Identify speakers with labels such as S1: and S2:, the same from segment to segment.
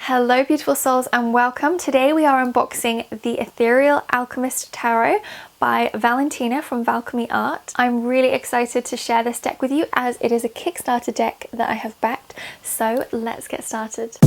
S1: Hello beautiful souls and welcome. Today we are unboxing the Ethereal Alchemist Tarot by Valentina from Valkymy Art. I'm really excited to share this deck with you as it is a Kickstarter deck that I have backed. So let's get started.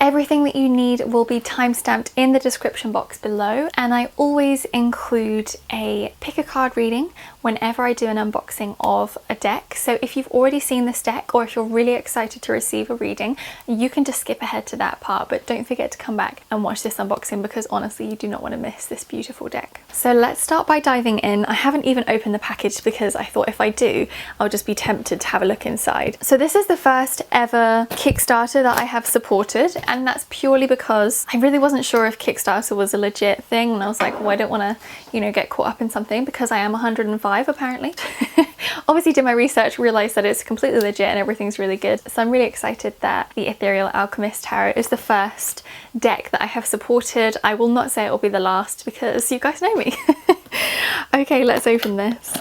S1: Everything that you need will be timestamped in the description box below, and I always include a pick a card reading whenever I do an unboxing of a deck. So if you've already seen this deck or if you're really excited to receive a reading, you can just skip ahead to that part, but don't forget to come back and watch this unboxing because honestly you do not want to miss this beautiful deck. So let's start by diving in. I haven't even opened the package because I thought if I do I'll just be tempted to have a look inside. So this is the first ever Kickstarter that I have supported, and that's purely because I really wasn't sure if Kickstarter was a legit thing, and I was like, well, I don't want to, you know, get caught up in something because I am 105 apparently. Obviously did my research, realized that it's completely legit and everything's really good. So I'm really excited that the Ethereal Alchemist Tarot is the first deck that I have supported. I will not say it will be the last because you guys know me. Okay, let's open this.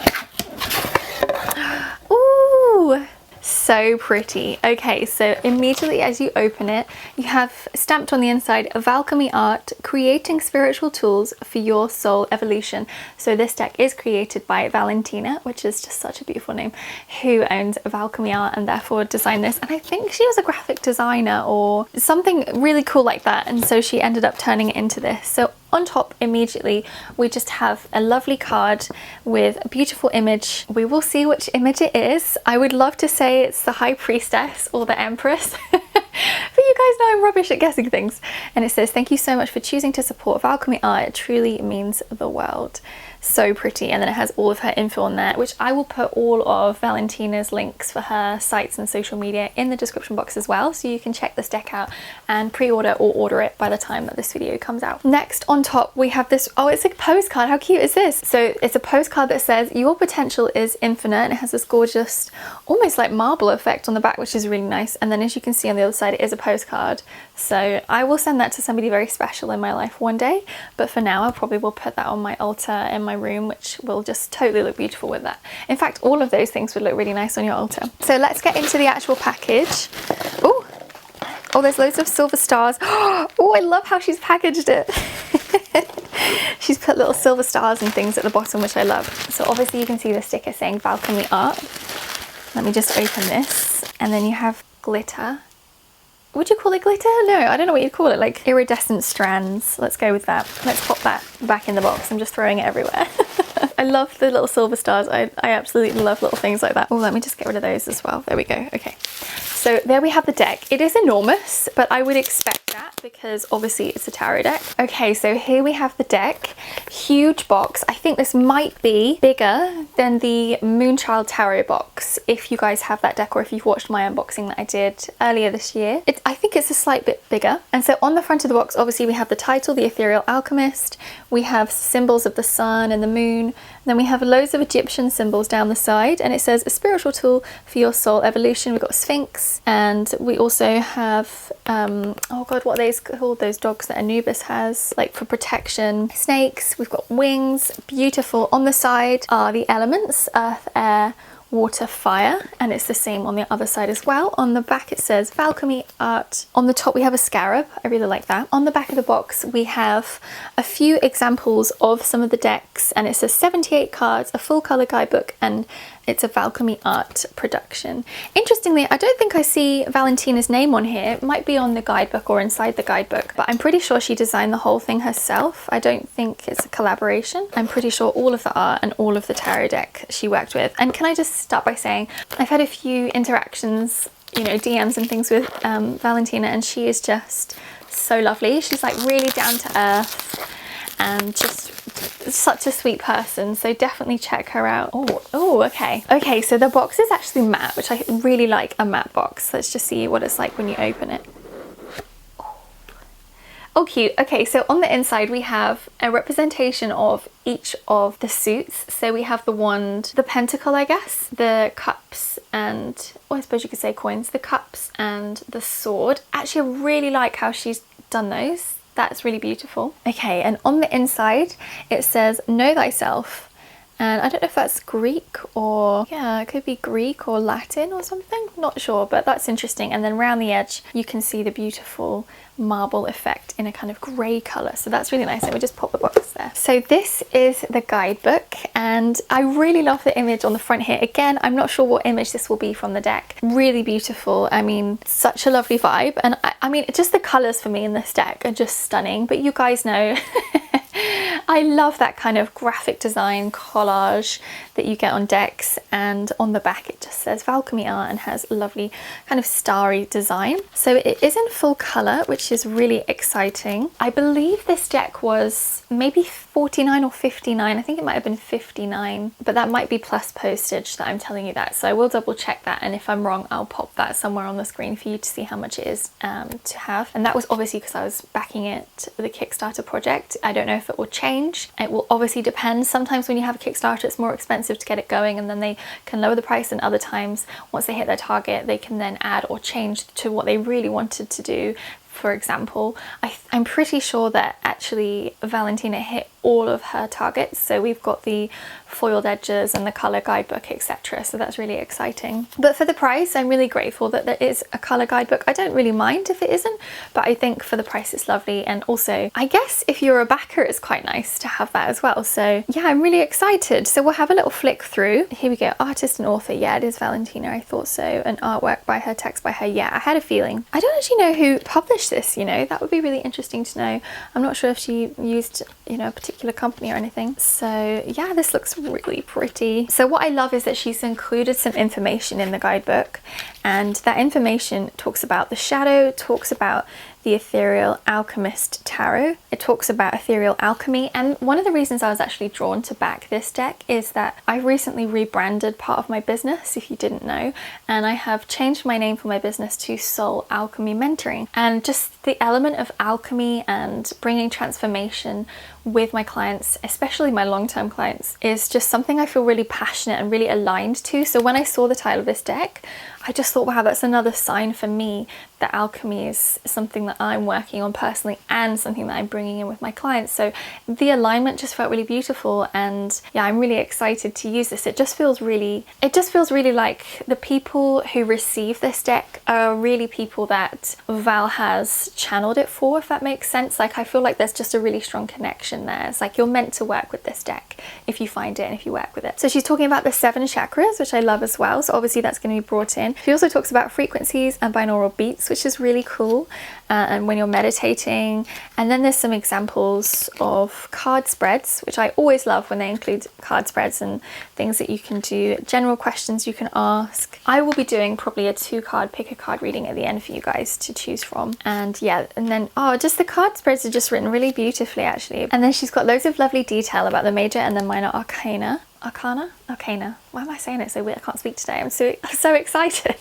S1: Ooh! So pretty. Okay, so immediately as you open it, you have stamped on the inside, Valkymy Art, creating spiritual tools for your soul evolution. So this deck is created by Valentina, which is just such a beautiful name, who owns Valkymy Art and therefore designed this. And I think she was a graphic designer or something really cool like that. And so she ended up turning it into this. So on top immediately we just have a lovely card with a beautiful image. We will see which image it is. I would love to say it's the High Priestess or the Empress. But you guys know I'm rubbish at guessing things. And it says, "Thank you so much for choosing to support Valkymy Art. It truly means the world." So pretty. And then it has all of her info on there, which I will put all of Valentina's links for her sites and social media in the description box as well, so you can check this deck out and pre-order or order it by the time that this video comes out. Next on top we have this, oh, it's a postcard. How cute is this? So it's a postcard that says your potential is infinite, and it has this gorgeous almost like marble effect on the back, which is really nice. And then as you can see on the other side it is a postcard, so I will send that to somebody very special in my life one day, but for now I probably will put that on my altar in my room, which will just totally look beautiful with that. In fact, all of those things would look really nice on your altar. So let's get into the actual package. Oh, there's loads of silver stars. Oh, I love how she's packaged it. She's put little silver stars and things at the bottom, which I love. So obviously you can see the sticker saying Valkymy Art. Let me just open this, and then you have glitter. Would you call it glitter? No, I don't know what you'd call it, like iridescent strands. Let's go with that. Let's pop that back in the box. I'm just throwing it everywhere. I love the little silver stars. I absolutely love little things like that. Oh, let me just get rid of those as well. There we go. Okay. So there we have the deck. It is enormous, but I would expect that because obviously it's a tarot deck. Okay, so here we have the deck. Huge box. I think this might be bigger than the Moonchild Tarot box, if you guys have that deck or if you've watched my unboxing that I did earlier this year. I think it's a slight bit bigger. And so on the front of the box, obviously we have the title, The Ethereal Alchemist. We have symbols of the sun and the moon. Then we have loads of Egyptian symbols down the side, and it says a spiritual tool for your soul evolution. We've got Sphinx, and we also have oh god, what are they called, those dogs that Anubis has, like for protection. Snakes. We've got wings. Beautiful. On the side are the elements: earth, air, water, fire, and it's the same on the other side as well. On the back it says Valkymy Art. On the top we have a scarab. I really like that. On the back of the box we have a few examples of some of the decks, and it says 78 cards, a full color guidebook, and it's a Valkymy Art production. Interestingly, I don't think I see Valentina's name on here. It might be on the guidebook or inside the guidebook, but I'm pretty sure she designed the whole thing herself. I don't think it's a collaboration. I'm pretty sure all of the art and all of the tarot deck she worked with. And can I just start by saying, I've had a few interactions, you know, DMs and things with Valentina, and she is just so lovely. She's like really down to earth and just such a sweet person, so definitely check her out. Oh, okay, so the box is actually matte, which I really like a matte box. Let's just see what it's like when you open it. Oh, cute. Okay, so on the inside we have a representation of each of the suits. So we have the wand, the pentacle, I guess, the cups, and, or I suppose you could say coins, the cups and the sword. Actually, I really like how she's done those. That's really beautiful. Okay, and on the inside it says know thyself. And I don't know if that's Greek or, yeah, it could be Greek or Latin or something, not sure, but that's interesting. And then around the edge, you can see the beautiful marble effect in a kind of grey colour. So that's really nice. Let me just pop the box there. So this is the guidebook, and I really love the image on the front here. Again, I'm not sure what image this will be from the deck. Really beautiful. I mean, such a lovely vibe. And I mean, just the colours for me in this deck are just stunning, but you guys know I love that kind of graphic design collage that you get on decks, and on the back it just says Alchemy Art and has lovely kind of starry design. So it is in full colour, which is really exciting. I believe this deck was maybe 49 or 59. I think it might have been 59, but that might be plus postage that I'm telling you that. So I will double check that, and if I'm wrong, I'll pop that somewhere on the screen for you to see how much it is to have. And that was obviously because I was backing it with a Kickstarter project. I don't know if it will change. It will obviously depend. Sometimes when you have a Kickstarter, it's more expensive to get it going, and then they can lower the price, and other times once they hit their target, they can then add or change to what they really wanted to do. For example, I'm pretty sure that actually Valentina hit all of her targets. So we've got the foiled edges and the colour guidebook, etc. So that's really exciting. But for the price, I'm really grateful that there is a colour guidebook. I don't really mind if it isn't, but I think for the price it's lovely. And also, I guess if you're a backer, it's quite nice to have that as well. So yeah, I'm really excited. So we'll have a little flick through. Here we go, artist and author. Yeah, it is Valentina, I thought so. An artwork by her, text by her. Yeah, I had a feeling. I don't actually know who published this, you know, that would be really interesting to know. I'm not sure if she used, you know, a particular company or anything. So yeah, this looks really pretty. So what I love is that she's included some information in the guidebook, and that information talks about the shadow, talks about the Ethereal Alchemist Tarot. It talks about ethereal alchemy, and one of the reasons I was actually drawn to back this deck is that I recently rebranded part of my business, if you didn't know, and I have changed my name for my business to Soul Alchemy Mentoring. And just the element of alchemy and bringing transformation with my clients, especially my long-term clients, is just something I feel really passionate and really aligned to. So when I saw the title of this deck, I just thought, wow, that's another sign for me that alchemy is something that I'm working on personally and something that I'm bringing in with my clients. So the alignment just felt really beautiful, and yeah, I'm really excited to use this. It just feels really like the people who receive this deck are really people that Val has channeled it for, if that makes sense. Like, I feel like there's just a really strong connection there. It's like you're meant to work with this deck if you find it and if you work with it. So she's talking about the 7 chakras, which I love as well. So obviously that's going to be brought in. She also talks about frequencies and binaural beats, which is really cool. And when you're meditating. And then there's some examples of card spreads, which I always love when they include card spreads and things that you can do, general questions you can ask. I will be doing probably a 2-card pick a card reading at the end for you guys to choose from. And yeah, and then just the card spreads are just written really beautifully actually. And then she's got loads of lovely detail about the major and the minor arcana. Arcana. Why am I saying it so weird? I can't speak today. I'm so excited.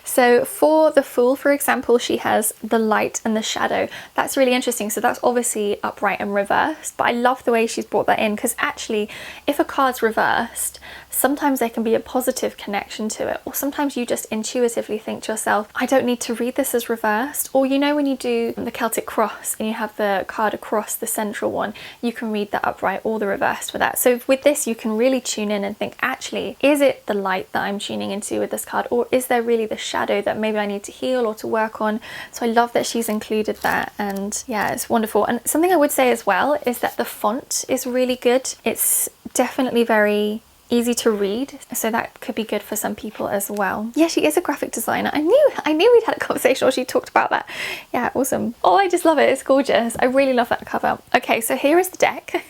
S1: So for the Fool, for example, she has the light and the shadow. That's really interesting. So that's obviously upright and reversed, but I love the way she's brought that in, because actually if a card's reversed, sometimes there can be a positive connection to it, or sometimes you just intuitively think to yourself, I don't need to read this as reversed. Or you know, when you do the Celtic cross and you have the card across the central one, you can read the upright or the reversed for that. So with this, you can really tune in and think, actually, is it the light that I'm tuning into with this card, or is there really the shadow that maybe I need to heal or to work on? So I love that she's included that, and yeah, it's wonderful. And something I would say as well is that the font is really good. It's definitely very easy to read, so that could be good for some people as well. Yeah, she is a graphic designer. I knew we'd had a conversation, or she talked about that. Yeah, awesome. Oh, I just love it. It's gorgeous. I really love that cover. Okay, so here is the deck.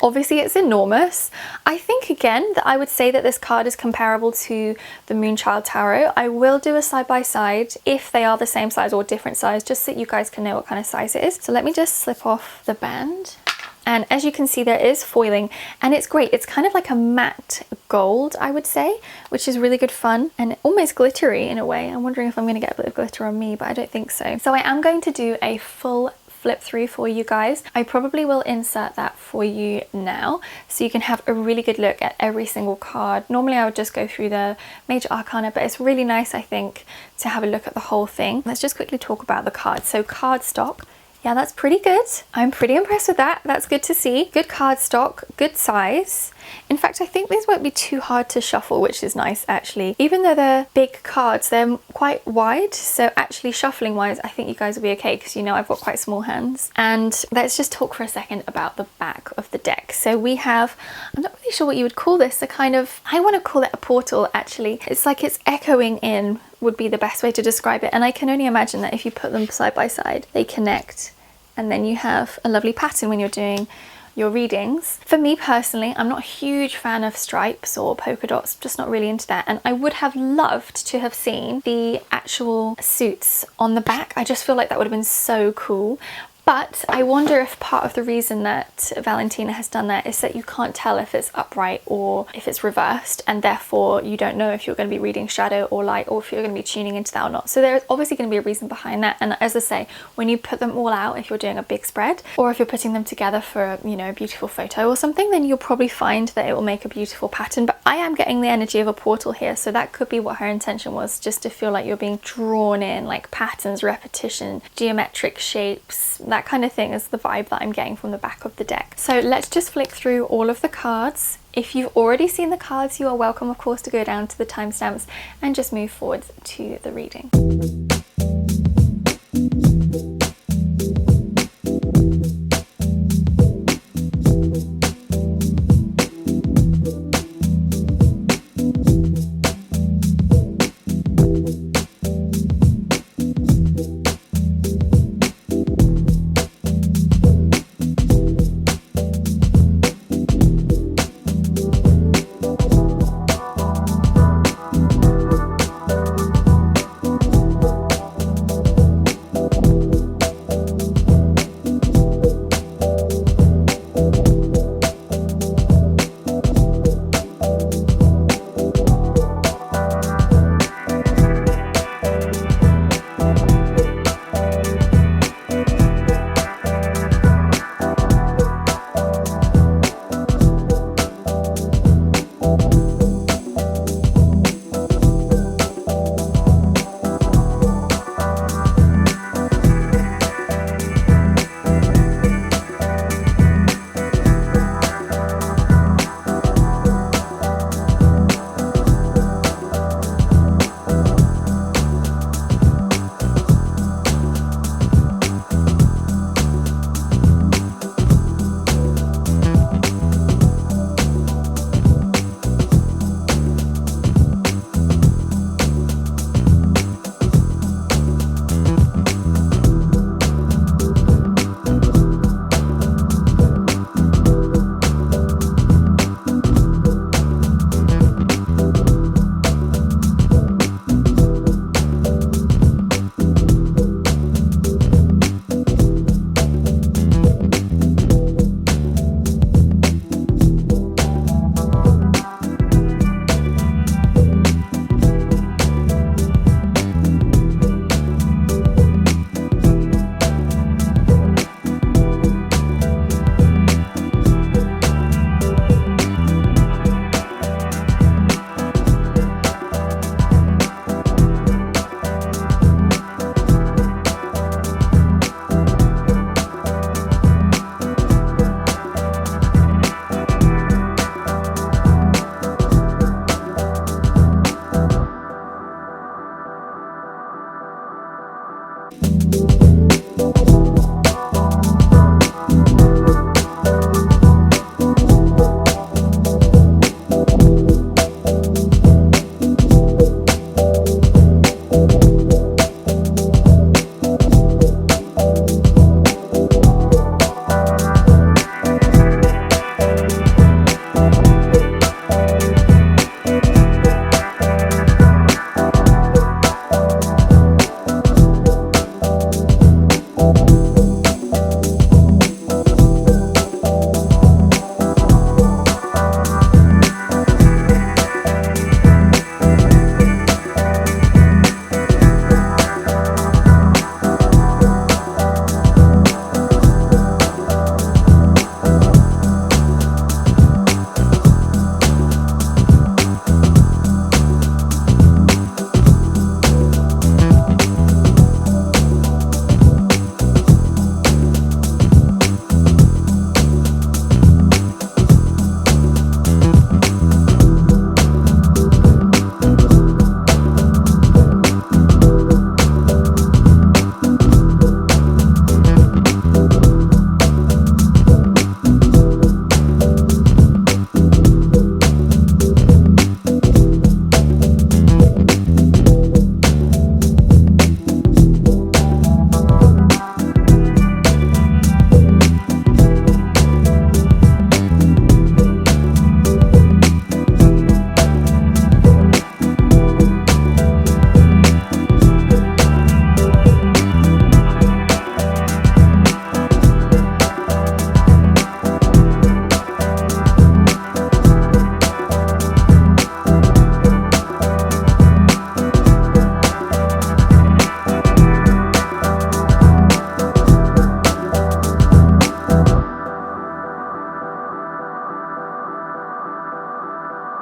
S1: Obviously it's enormous. I think again that I would say that this card is comparable to the Moonchild Tarot. I will do a side-by-side if they are the same size or different size, just so you guys can know what kind of size it is. So let me just slip off the band. And as you can see, there is foiling, and it's great. It's kind of like a matte gold, I would say, which is really good fun and almost glittery in a way. I'm wondering if I'm going to get a bit of glitter on me, but I don't think so. So I am going to do a full flip through for you guys. I probably will insert that for you now, so you can have a really good look at every single card. Normally I would just go through the major arcana, but it's really nice, I think, to have a look at the whole thing. Let's just quickly talk about the cards. So cardstock. Yeah, that's pretty good. I'm pretty impressed with that. That's good to see. Good cardstock, good size. In fact, I think these won't be too hard to shuffle, which is nice actually. Even though they're big cards, they're quite wide. So actually shuffling wise, I think you guys will be okay because you know I've got quite small hands. And let's just talk for a second about the back of the deck. So we have, I'm not really sure what you would call this, a kind of, I want to call it a portal actually. It's like it's echoing in would be the best way to describe it. And I can only imagine that if you put them side by side, they connect. And then you have a lovely pattern when you're doing your readings. For me personally, I'm not a huge fan of stripes or polka dots, just not really into that. And I would have loved to have seen the actual suits on the back. I just feel like that would have been so cool. But I wonder if part of the reason that Valentina has done that is that you can't tell if it's upright or if it's reversed, and therefore you don't know if you're going to be reading shadow or light, or if you're going to be tuning into that or not. So there's obviously going to be a reason behind that. And as I say, when you put them all out, if you're doing a big spread or if you're putting them together for, you know, a beautiful photo or something, then you'll probably find that it will make a beautiful pattern. But I am getting the energy of a portal here, so that could be what her intention was, just to feel like you're being drawn in, like patterns, repetition, geometric shapes, that kind of thing is the vibe that I'm getting from the back of the deck. So let's just flick through all of the cards. If you've already seen the cards, you are welcome, of course, to go down to the timestamps and just move forward to the reading.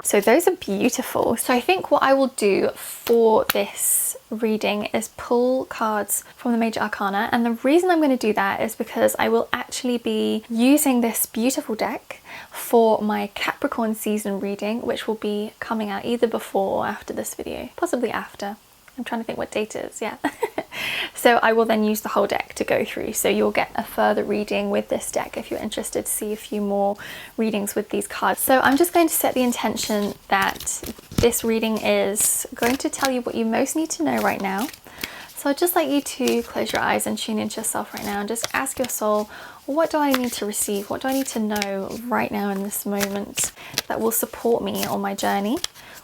S1: So those are beautiful. So I think what I will do for this reading is pull cards from the Major Arcana, and the reason I'm going to do that is because I will actually be using this beautiful deck for my Capricorn season reading, which will be coming out either before or after this video, possibly after. I'm trying to think what date it is, yeah. So I will then use the whole deck to go through, so you'll get a further reading with this deck if you're interested to see a few more readings with these cards. So I'm just going to set the intention that this reading is going to tell you what you most need to know right now. So I'd just like you to close your eyes and tune into yourself right now and just ask your soul, what do I need to receive? What do I need to know right now in this moment that will support me on my journey?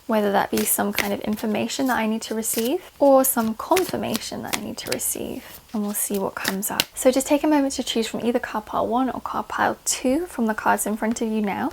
S1: Whether that be some kind of information that I need to receive or some confirmation that I need to receive, and we'll see what comes up. So just take a moment to choose from either card pile 1 or card pile 2 from the cards in front of you now.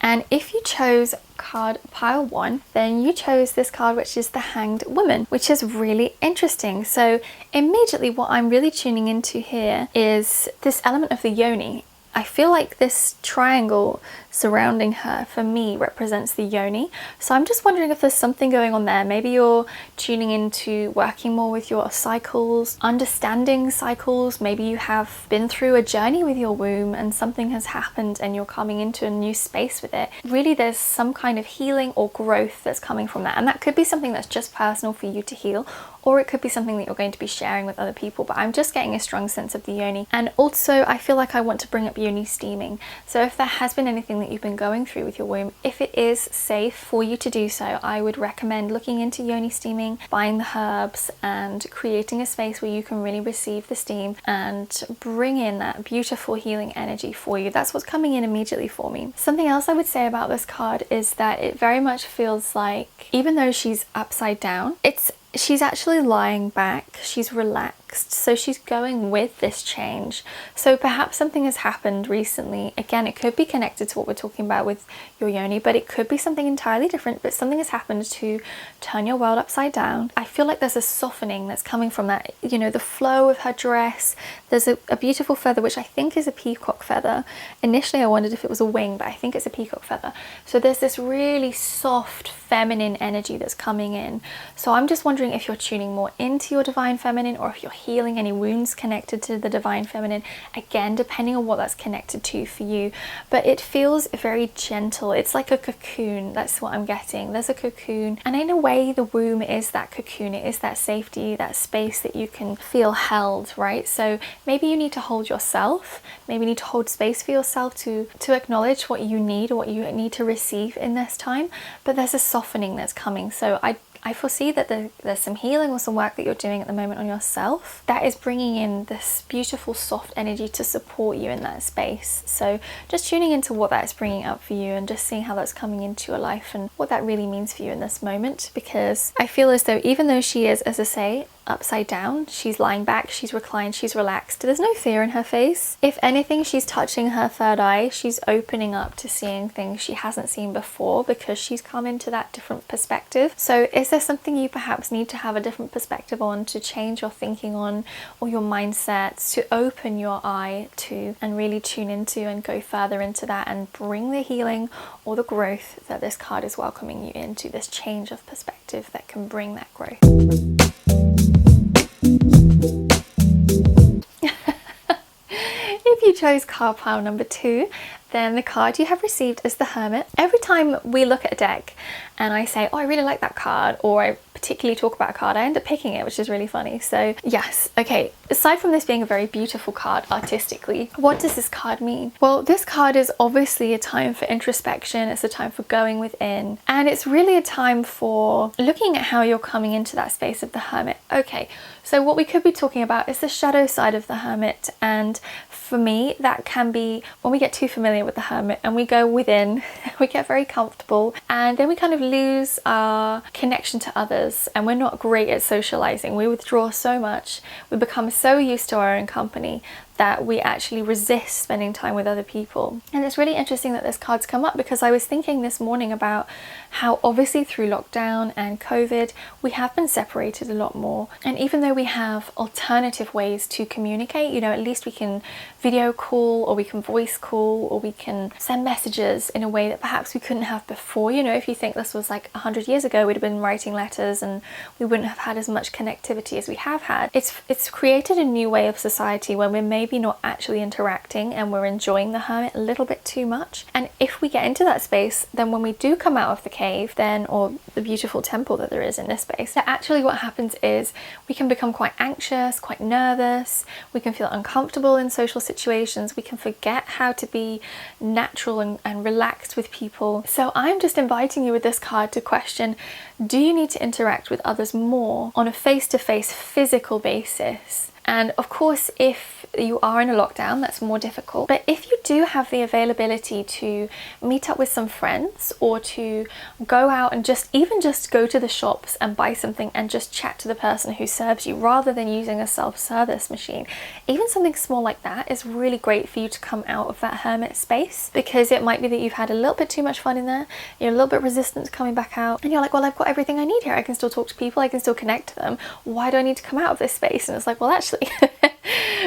S1: And if you chose card pile 1, then you chose this card, which is the Hanged Woman, which is really interesting. So immediately what I'm really tuning into here is this element of the yoni. I feel like this triangle surrounding her for me represents the yoni. So I'm just wondering if there's something going on there. Maybe you're tuning into working more with your cycles, understanding cycles. Maybe you have been through a journey with your womb and something has happened and you're coming into a new space with it. Really, there's some kind of healing or growth that's coming from that. And that could be something that's just personal for you to heal, or it could be something that you're going to be sharing with other people. But I'm just getting a strong sense of the yoni. And also I feel like I want to bring up yoni steaming. So if there has been anything that you've been going through with your womb, if it is safe for you to do so, I would recommend looking into yoni steaming, buying the herbs and creating a space where you can really receive the steam and bring in that beautiful healing energy for you. That's what's coming in immediately for me. Something else I would say about this card is that it very much feels like, even though she's upside down, she's actually lying back, she's relaxed, so she's going with this change. So perhaps something has happened recently. Again, it could be connected to what we're talking about with your yoni, but it could be something entirely different. But something has happened to turn your world upside down. I feel like there's a softening that's coming from that. You know, the flow of her dress, there's a beautiful feather, which I think is a peacock feather. Initially I wondered if it was a wing, but I think it's a peacock feather. So there's this really soft feminine energy that's coming in. So I'm just wondering if you're tuning more into your divine feminine, or if you're healing any wounds connected to the divine feminine, again depending on what that's connected to for you. But it feels very gentle. It's like a cocoon. That's what I'm getting. There's a cocoon, and in a way the womb is that cocoon. It is that safety, that space that you can feel held, right? So maybe you need to hold yourself, maybe you need to hold space for yourself to acknowledge what you need or what you need to receive in this time. But there's a softening that's coming. So I foresee that there's some healing or some work that you're doing at the moment on yourself that is bringing in this beautiful soft energy to support you in that space. So just tuning into what that is bringing up for you and just seeing how that's coming into your life and what that really means for you in this moment. Because I feel as though even though she is, as I say, upside down, she's lying back, she's reclined, she's relaxed, there's no fear in her face. If anything, she's touching her third eye. She's opening up to seeing things she hasn't seen before because she's come into that different perspective. So is there something you perhaps need to have a different perspective on, to change your thinking on, or your mindset, to open your eye to and really tune into and go further into that and bring the healing or the growth that this card is welcoming you into, this change of perspective that can bring that growth. If you chose card pile number 2, then the card you have received is the Hermit. Every time we look at a deck and I say, oh, I really like that card, or I particularly talk about a card, I end up picking it, which is really funny. So yes, okay, aside from this being a very beautiful card artistically, what does this card mean? Well, this card is obviously a time for introspection, it's a time for going within, and it's really a time for looking at how you're coming into that space of the Hermit. Okay, so what we could be talking about is the shadow side of the Hermit, and for me that can be when we get too familiar with the Hermit and we go within, we get very comfortable, and then we kind of lose our connection to others and we're not great at socializing. We withdraw so much, we become so used to our own company that we actually resist spending time with other people. And it's really interesting that this card's come up, because I was thinking this morning about how obviously through lockdown and COVID we have been separated a lot more, and even though we have alternative ways to communicate, you know, at least we can video call, or we can voice call, or we can send messages in a way that perhaps we couldn't have before. You know, if you think this was like 100 years ago, we'd have been writing letters and we wouldn't have had as much connectivity as we have had. It's created a new way of society where we're maybe not actually interacting and we're enjoying the hermit a little bit too much. And if we get into that space, then when we do come out of the cave, then, or the beautiful temple that there is in this space, that actually what happens is we can become quite anxious, quite nervous, we can feel uncomfortable in social situations, we can forget how to be natural and relaxed with people. So I'm just inviting you with this card to question, do you need to interact with others more on a face-to-face physical basis? And of course, if you are in a lockdown, that's more difficult. But if you do have the availability to meet up with some friends, or to go out and just go to the shops and buy something and just chat to the person who serves you, rather than using a self-service machine, even something small like that is really great for you to come out of that hermit space, because it might be that you've had a little bit too much fun in there, you're a little bit resistant to coming back out, and you're like, well, I've got everything I need here, I can still talk to people, I can still connect to them, why do I need to come out of this space? And it's like, well, actually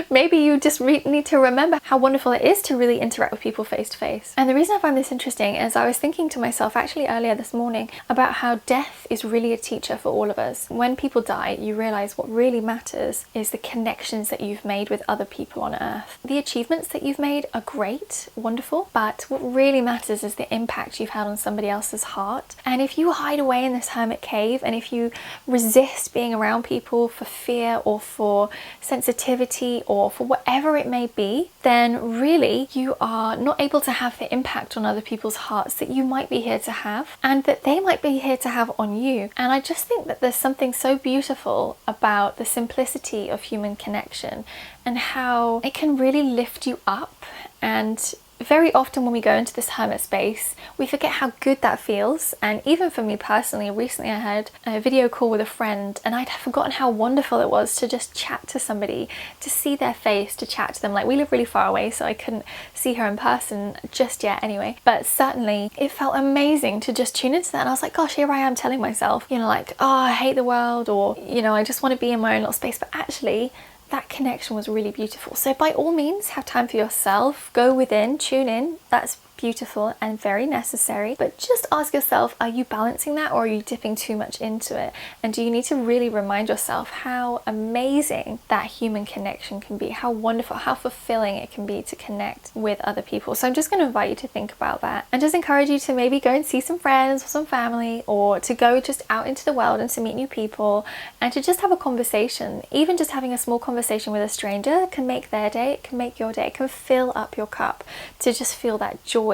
S1: maybe you just need to remember how wonderful it is to really interact with people face to face. And the reason I find this interesting is I was thinking to myself actually earlier this morning about how death is really a teacher for all of us. When people die, you realize what really matters is the connections that you've made with other people on earth. The achievements that you've made are great, wonderful, but what really matters is the impact you've had on somebody else's heart. And if you hide away in this hermit cave, and if you resist being around people for fear or for sensitivity or for whatever it may be, then really you are not able to have the impact on other people's hearts that you might be here to have, and that they might be here to have on you. And I just think that there's something so beautiful about the simplicity of human connection, and how it can really lift you up. And very often when we go into this hermit space, we forget how good that feels. And even for me personally, recently I had a video call with a friend, and I'd forgotten how wonderful it was to just chat to somebody, to see their face, to chat to them. Like, we live really far away, so I couldn't see her in person just yet anyway, but certainly it felt amazing to just tune into that. And I was like, gosh, here I am telling myself, you know, like, oh, I hate the world, or, you know, I just want to be in my own little space. But actually, that connection was really beautiful. So by all means, have time for yourself, go within, tune in. That's beautiful and very necessary, but just ask yourself, are you balancing that, or are you dipping too much into it? And do you need to really remind yourself how amazing that human connection can be, how wonderful, how fulfilling it can be to connect with other people? So I'm just going to invite you to think about that, and just encourage you to maybe go and see some friends or some family, or to go just out into the world and to meet new people, and to just have a conversation. Even just having a small conversation with a stranger can make their day, it can make your day, it can fill up your cup, to just feel that joy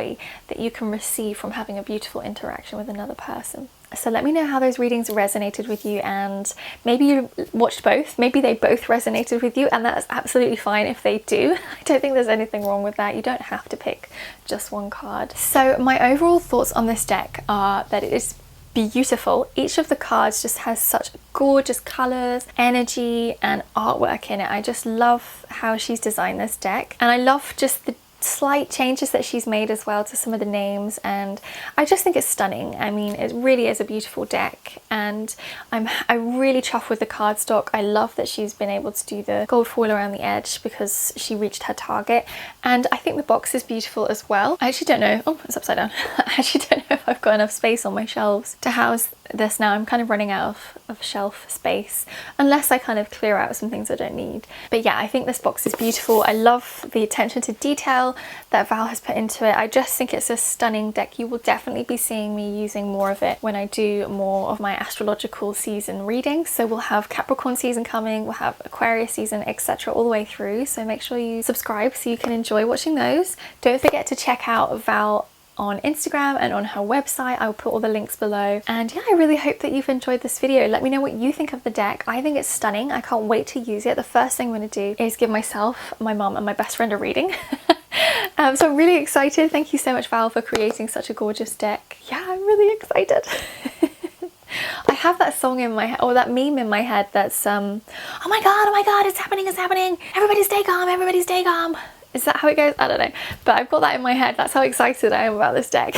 S1: that you can receive from having a beautiful interaction with another person. So let me know how those readings resonated with you, and maybe you watched both, maybe they both resonated with you, and that's absolutely fine if they do. I don't think there's anything wrong with that. You don't have to pick just one card. So my overall thoughts on this deck are that it is beautiful. Each of the cards just has such gorgeous colors, energy, and artwork in it. I just love how she's designed this deck, and I love just the slight changes that she's made as well to some of the names, and I just think it's stunning. I mean, it really is a beautiful deck, and I'm really chuffed with the cardstock. I love that she's been able to do the gold foil around the edge because she reached her target, and I think the box is beautiful as well. I actually don't know, oh, it's upside down. I actually don't know if I've got enough space on my shelves to house this now. I'm kind of running out of shelf space, unless I kind of clear out some things I don't need. But yeah, I think this box is beautiful. I love the attention to detail that Val has put into it. I just think it's a stunning deck. You will definitely be seeing me using more of it when I do more of my astrological season readings. So we'll have Capricorn season coming, we'll have Aquarius season, etc. all the way through. So make sure you subscribe so you can enjoy watching those. Don't forget to check out Val on Instagram and on her website. I will put all the links below. And yeah, I really hope that you've enjoyed this video. Let me know what you think of the deck. I think it's stunning. I can't wait to use it. The first thing I'm going to do is give myself, my mum, and my best friend a reading. So I'm really excited. Thank you so much, Val, for creating such a gorgeous deck. Yeah, I'm really excited. I have that song in my head, or that meme in my head that's oh my god, it's happening, everybody stay calm. Is that how it goes? I don't know, but I've got that in my head. That's how excited I am about this deck.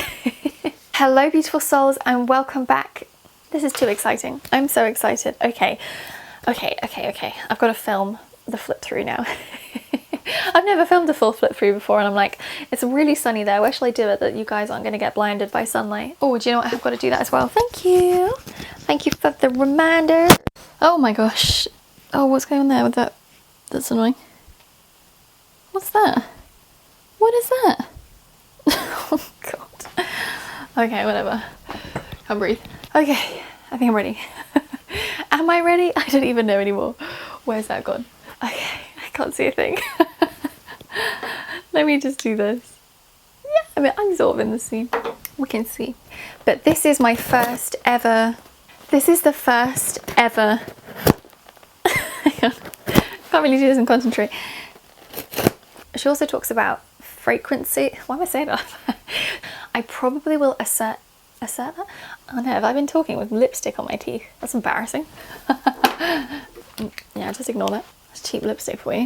S1: Hello beautiful souls, and welcome back. This is too exciting. I'm so excited. Okay. I've got to film the flip through now. I've never filmed a full flip through before, and I'm like, it's really sunny there. Where shall I do it that you guys aren't going to get blinded by sunlight? Oh, do you know what? I've got to do that as well. Thank you. Thank you for the reminder. Oh my gosh. Oh, what's going on there with that? That's annoying. What's that? What is that? Oh god. Okay, whatever. Can't breathe. Okay, I think I'm ready. Am I ready? I don't even know anymore. Where's that gone? Okay, I can't see a thing. Let me just do this. Yeah, I mean, I'm sort of in the scene. We can see. But this is my first ever... This is the first ever... Hang on. Can't really do this and concentrate. She also talks about frequency. Why am I saying that? I probably will assert that? Oh no, have I been talking with lipstick on my teeth? That's embarrassing. Yeah, just ignore that. It's cheap lipstick for you.